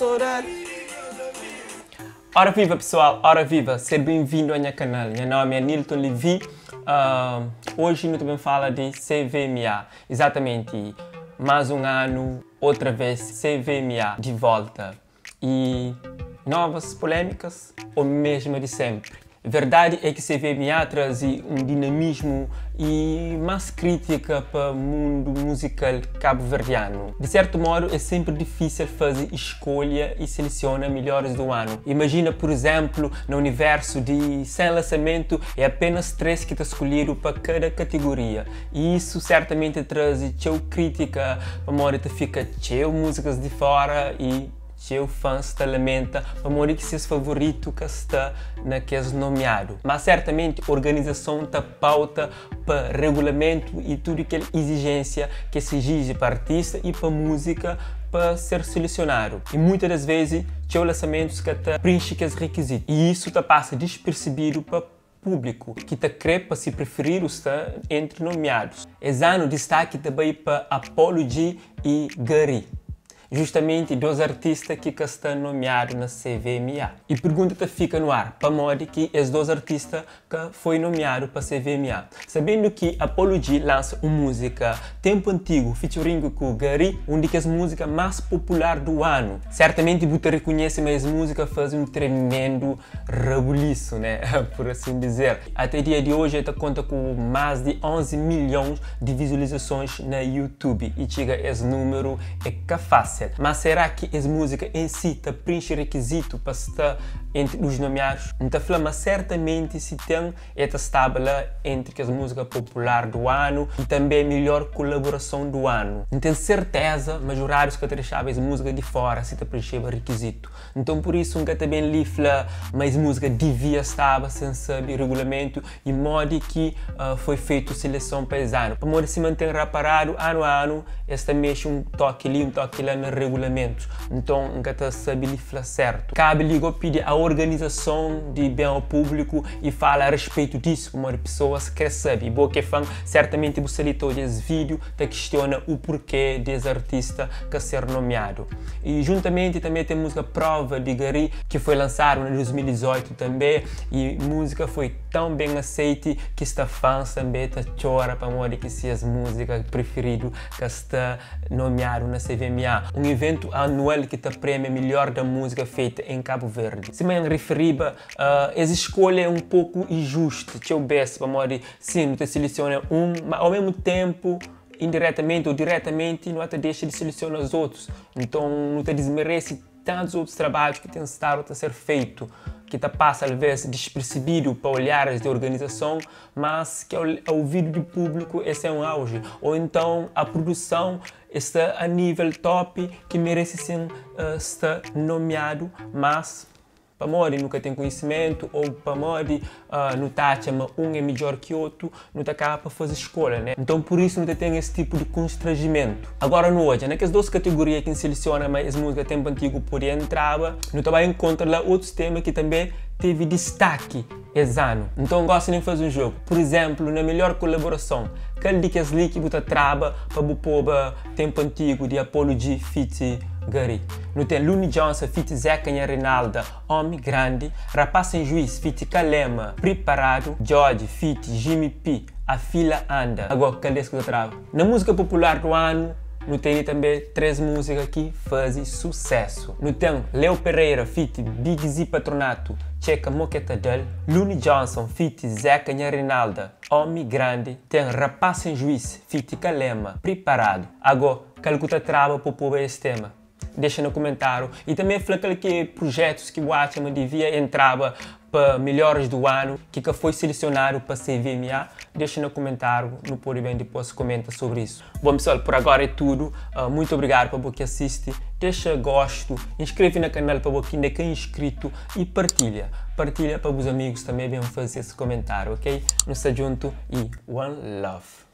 saudade. Ora viva pessoal, ora viva, seja bem-vindo ao meu canal. Meu nome é Nilton Levi. Hoje eu também falo de CVMA. Exatamente, mais um ano, outra vez CVMA de volta. E novas polêmicas ou mesmo de sempre? A verdade é que CVMA traz um dinamismo e mais crítica para o mundo musical cabo-verdiano. De certo modo, é sempre difícil fazer escolha e selecionar melhores do ano. Imagina, por exemplo, no universo de 100 lançamentos, é apenas 3 que estão escolhidos para cada categoria. E isso certamente traz crítica, para modo que fica músicas de fora e seu fãs te lamenta para morrer que seus favoritos que está naqueles nomeados. Mas certamente a organização está pauta para regulamento e tudo aquela exigência que se exige para artista e para música para ser selecionado. E muitas das vezes tem lançamentos que preenchem aqueles requisitos. E isso passa despercebido para público que quer para se preferir está entre nomeados. Esse ano destaque também para Apollo G e Gary. Justamente dois artistas que estão nomeados na CVMA. E pergunta fica no ar, para modo que esses dois artistas que foi nomeado para CVMA. Sabendo que Apollo G lança uma música Tempo Antigo, featuring com Gary, uma das músicas mais populares do ano. Certamente você reconhece, mas a música faz um tremendo rebuliço, né? Por assim dizer. Até o dia de hoje, ela conta com mais de 11 milhões de visualizações na YouTube. E chega esse número é que fácil. Mas será que essa música em si preenche requisito para estar entre os nomeados? Não está falando, mas certamente se tem esta estável entre as músicas populares do ano e também a melhor colaboração do ano. Não tenho certeza, mas os horários que deixavam essa música de fora se preenche requisito. Então por isso nunca também lhe fala, mas a música devia estar sem saber regulamento e modo que foi feita a seleção para esse ano. Para modo se manter reparado ano a ano, esta mexe um toque ali no regulamento. Então nunca sabe lhe falar certo. Cabe lhe pedir a organização de bem ao público e fala a respeito disso, como as pessoas querem saber. E boa que fã, certamente você lhe todo esse vídeo te questiona o porquê desse artista que ser nomeado. E juntamente também tem a música Prova de Gary, que foi lançada em 2018 também, e a música foi tão bem aceita que esta fãs também chora para morrer que se as músicas preferidas que está nomeado na CVMA. Um evento anual que premia melhor da música feita em Cabo Verde. Se me referiba, essa escolha é um pouco injusta. Eu penso, para morrer, sim, você seleciona mas ao mesmo tempo, indiretamente ou diretamente, não te deixa de selecionar os outros. Então, não te desmerece tantos outros trabalhos que têm estado a ser feito, que passa às vezes despercebido para olhares de organização, mas que ao ouvido do público esse é um auge. Ou então a produção está a nível top que merece sim estar nomeado, mas para morrer nunca tem conhecimento ou para morrer não está achando um é melhor que outro, não está cá para fazer escolha, né? Então por isso não tem esse tipo de constrangimento. Agora no hoje, naquelas duas categorias que seleciona mais música Tempo Antigo por entrar, não vai encontrar lá outros temas que também teve destaque esse ano. Então gosto de fazer um jogo. Por exemplo, na melhor colaboração, aquele de que as que você traba para o povo Tempo Antigo de Apollo G feat Gary. Não tem Looney Johnson feat Zeca e Reinalda, Homem Grande, Rapaz Sem Juiz feat Kalema, Preparado, George feat Jimmy P, A Fila Anda. Agora, cadê que você trava? Na música popular do ano, não tem também 3 músicas que fazem sucesso. Não tem Leo Pereira feat Big Z Patronato, Checa Moqueta Del, Looney Johnson feat Zeca e Reinalda, Homem Grande. Tem Rapaz Sem Juiz feat Kalema, Preparado. Agora, calcula trava para o povo esse tema. Deixa no comentário. E também fala que projetos que o Atman devia entrar para melhores do ano, que foi selecionado para CVMA. Deixa no comentário, no Pode Bem depois comenta sobre isso. Bom pessoal, por agora é tudo. Muito obrigado para você que assiste. Deixa gosto, inscreve no canal para você que ainda é inscrito e partilha. Partilha para os amigos também, bem fazer esse comentário, ok? Nos junto e one love.